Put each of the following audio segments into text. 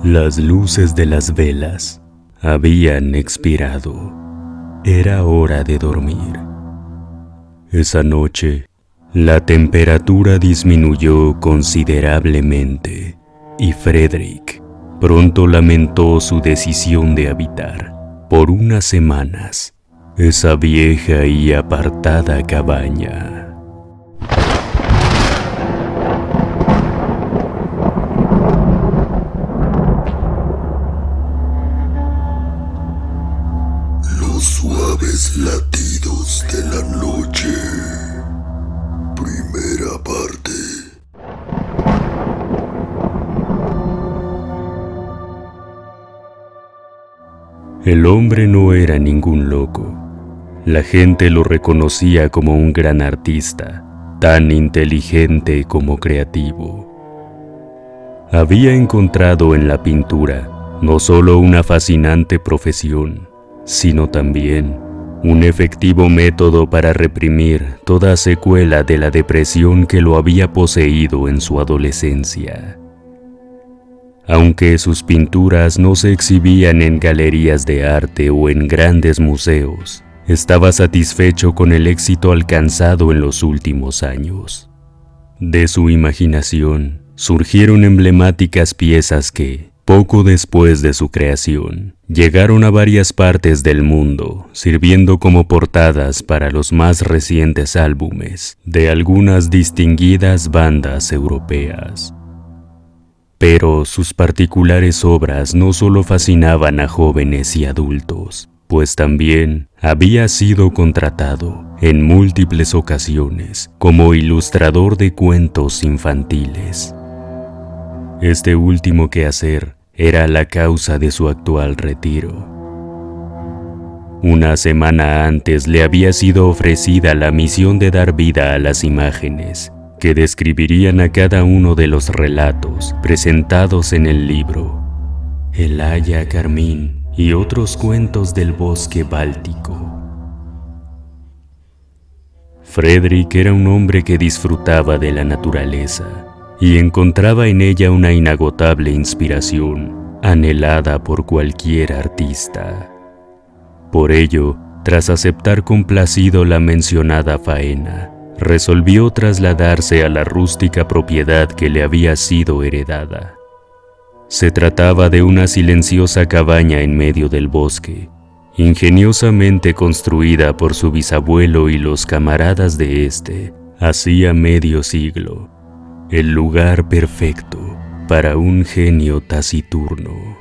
Las luces de las velas habían expirado. Era hora de dormir. Esa noche, la temperatura disminuyó considerablemente y Frederick pronto lamentó su decisión de habitar por unas semanas esa vieja y apartada cabaña. Los suaves latidos de la noche. Primera parte. El hombre no era ningún loco. La gente lo reconocía como un gran artista, tan inteligente como creativo. Había encontrado en la pintura no solo una fascinante profesión, sino también un efectivo método para reprimir toda secuela de la depresión que lo había poseído en su adolescencia. Aunque sus pinturas no se exhibían en galerías de arte o en grandes museos, estaba satisfecho con el éxito alcanzado en los últimos años. De su imaginación surgieron emblemáticas piezas que, poco después de su creación, llegaron a varias partes del mundo, sirviendo como portadas para los más recientes álbumes de algunas distinguidas bandas europeas. Pero sus particulares obras no solo fascinaban a jóvenes y adultos, pues también había sido contratado en múltiples ocasiones como ilustrador de cuentos infantiles. Este último quehacer era la causa de su actual retiro. Una semana antes le había sido ofrecida la misión de dar vida a las imágenes que describirían a cada uno de los relatos presentados en el libro El Aya Carmín y otros cuentos del bosque báltico. Frederick era un hombre que disfrutaba de la naturaleza y encontraba en ella una inagotable inspiración, anhelada por cualquier artista. Por ello, tras aceptar complacido la mencionada faena, resolvió trasladarse a la rústica propiedad que le había sido heredada. Se trataba de una silenciosa cabaña en medio del bosque, ingeniosamente construida por su bisabuelo y los camaradas de éste hacía medio siglo. El lugar perfecto para un genio taciturno.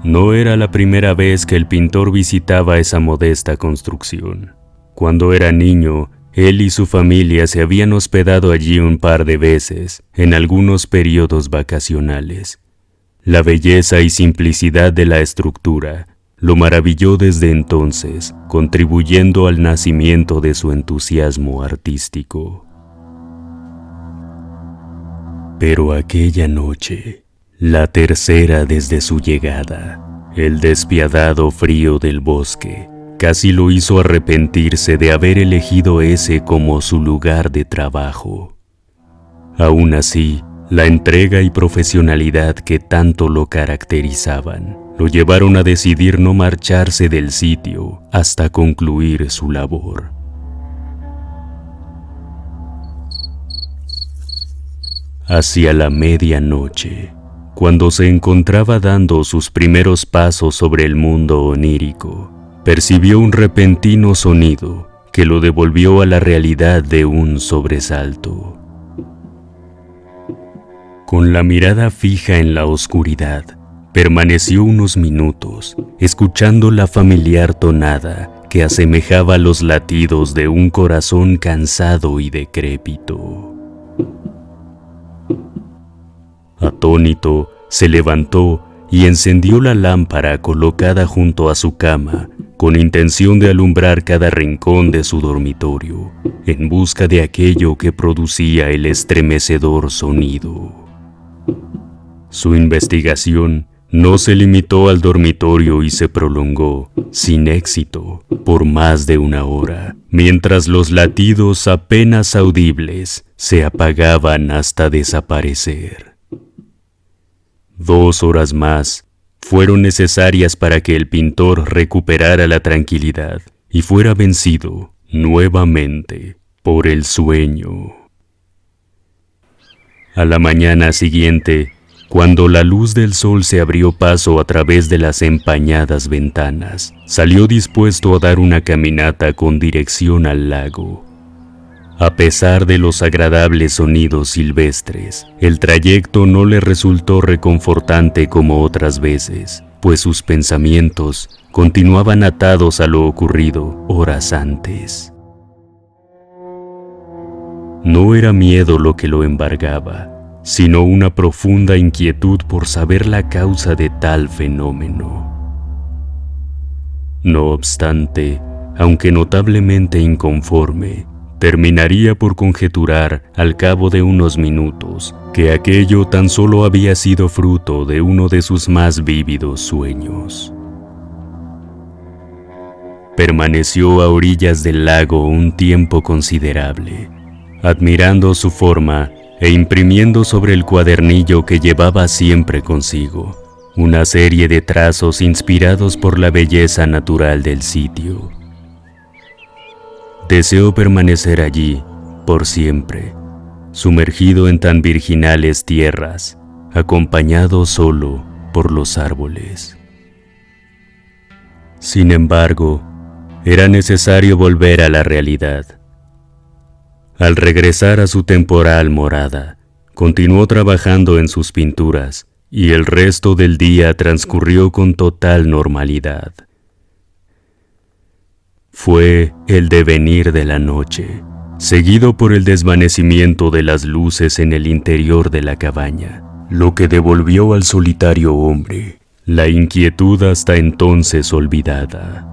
No era la primera vez que el pintor visitaba esa modesta construcción. Cuando era niño, él y su familia se habían hospedado allí un par de veces, en algunos periodos vacacionales. La belleza y simplicidad de la estructura lo maravilló desde entonces, contribuyendo al nacimiento de su entusiasmo artístico. Pero aquella noche, la tercera desde su llegada, el despiadado frío del bosque casi lo hizo arrepentirse de haber elegido ese como su lugar de trabajo. Aún así, la entrega y profesionalidad que tanto lo caracterizaban lo llevaron a decidir no marcharse del sitio hasta concluir su labor. Hacia la medianoche, cuando se encontraba dando sus primeros pasos sobre el mundo onírico, percibió un repentino sonido que lo devolvió a la realidad de un sobresalto. Con la mirada fija en la oscuridad, permaneció unos minutos, escuchando la familiar tonada que asemejaba los latidos de un corazón cansado y decrépito. Atónito, se levantó y encendió la lámpara colocada junto a su cama, con intención de alumbrar cada rincón de su dormitorio, en busca de aquello que producía el estremecedor sonido. Su investigación no se limitó al dormitorio y se prolongó, sin éxito, por más de una hora, mientras los latidos apenas audibles se apagaban hasta desaparecer. 2 horas más fueron necesarias para que el pintor recuperara la tranquilidad y fuera vencido nuevamente por el sueño. A la mañana siguiente, cuando la luz del sol se abrió paso a través de las empañadas ventanas, salió dispuesto a dar una caminata con dirección al lago. A pesar de los agradables sonidos silvestres, el trayecto no le resultó reconfortante como otras veces, pues sus pensamientos continuaban atados a lo ocurrido horas antes. No era miedo lo que lo embargaba, sino una profunda inquietud por saber la causa de tal fenómeno. No obstante, aunque notablemente inconforme, terminaría por conjeturar al cabo de unos minutos que aquello tan solo había sido fruto de uno de sus más vívidos sueños. Permaneció a orillas del lago un tiempo considerable, admirando su forma e imprimiendo sobre el cuadernillo que llevaba siempre consigo una serie de trazos inspirados por la belleza natural del sitio. Deseó permanecer allí por siempre, sumergido en tan virginales tierras, acompañado solo por los árboles. Sin embargo, era necesario volver a la realidad. Al regresar a su temporal morada, continuó trabajando en sus pinturas y el resto del día transcurrió con total normalidad. Fue el devenir de la noche, seguido por el desvanecimiento de las luces en el interior de la cabaña, lo que devolvió al solitario hombre la inquietud hasta entonces olvidada.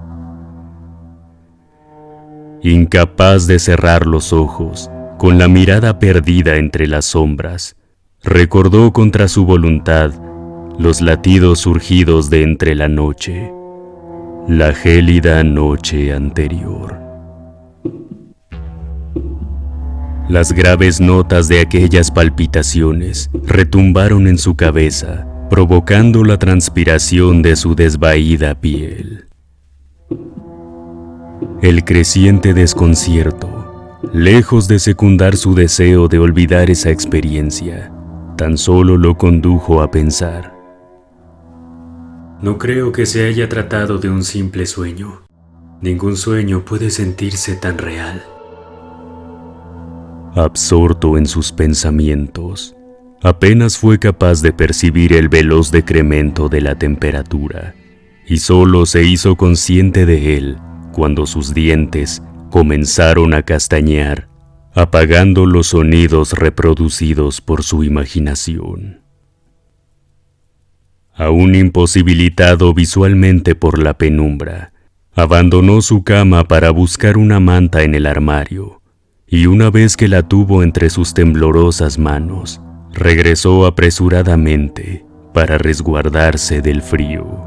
Incapaz de cerrar los ojos, con la mirada perdida entre las sombras, recordó contra su voluntad los latidos surgidos de entre la noche, la gélida noche anterior. Las graves notas de aquellas palpitaciones retumbaron en su cabeza, provocando la transpiración de su desvaída piel. El creciente desconcierto, lejos de secundar su deseo de olvidar esa experiencia, tan solo lo condujo a pensar: no creo que se haya tratado de un simple sueño. Ningún sueño puede sentirse tan real. Absorto en sus pensamientos, apenas fue capaz de percibir el veloz decremento de la temperatura, y solo se hizo consciente de él cuando sus dientes comenzaron a castañear, apagando los sonidos reproducidos por su imaginación. Aún imposibilitado visualmente por la penumbra, abandonó su cama para buscar una manta en el armario, y una vez que la tuvo entre sus temblorosas manos, regresó apresuradamente para resguardarse del frío.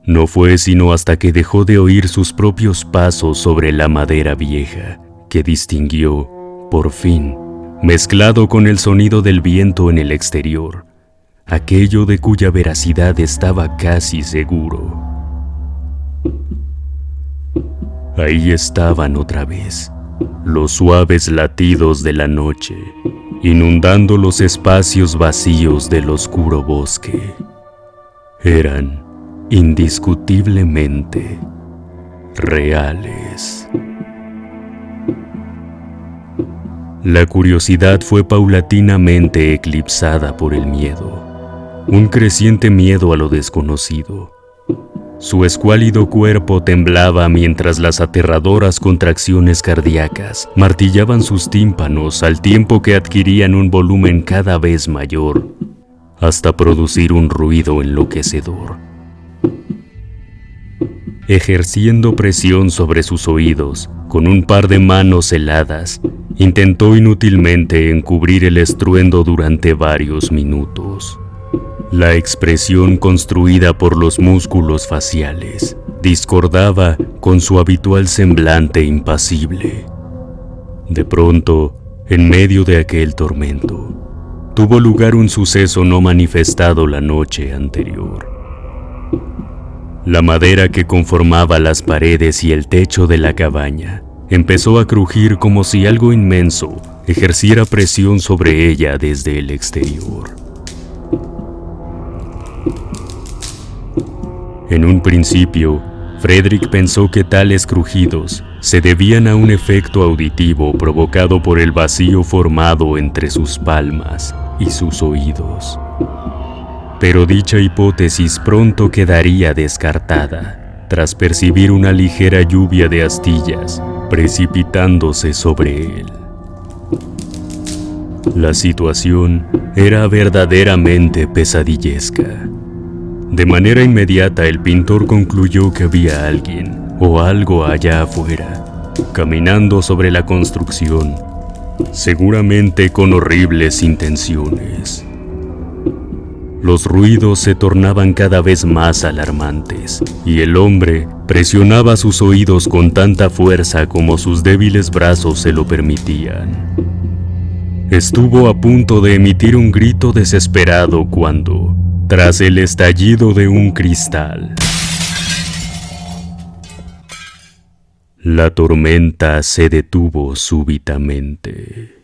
No fue sino hasta que dejó de oír sus propios pasos sobre la madera vieja que distinguió, por fin, mezclado con el sonido del viento en el exterior, aquello de cuya veracidad estaba casi seguro. Ahí estaban otra vez, los suaves latidos de la noche, inundando los espacios vacíos del oscuro bosque. Eran indiscutiblemente reales. La curiosidad fue paulatinamente eclipsada por el miedo, un creciente miedo a lo desconocido. Su escuálido cuerpo temblaba mientras las aterradoras contracciones cardíacas martillaban sus tímpanos al tiempo que adquirían un volumen cada vez mayor, hasta producir un ruido enloquecedor. Ejerciendo presión sobre sus oídos, con un par de manos heladas, intentó inútilmente encubrir el estruendo durante varios minutos. La expresión construida por los músculos faciales discordaba con su habitual semblante impasible. De pronto, en medio de aquel tormento, tuvo lugar un suceso no manifestado la noche anterior. La madera que conformaba las paredes y el techo de la cabaña empezó a crujir como si algo inmenso ejerciera presión sobre ella desde el exterior. En un principio, Frederick pensó que tales crujidos se debían a un efecto auditivo provocado por el vacío formado entre sus palmas y sus oídos. Pero dicha hipótesis pronto quedaría descartada tras percibir una ligera lluvia de astillas precipitándose sobre él. La situación era verdaderamente pesadillesca. De manera inmediata el pintor concluyó que había alguien o algo allá afuera, caminando sobre la construcción, seguramente con horribles intenciones. Los ruidos se tornaban cada vez más alarmantes, y el hombre presionaba sus oídos con tanta fuerza como sus débiles brazos se lo permitían. Estuvo a punto de emitir un grito desesperado cuando, tras el estallido de un cristal, la tormenta se detuvo súbitamente.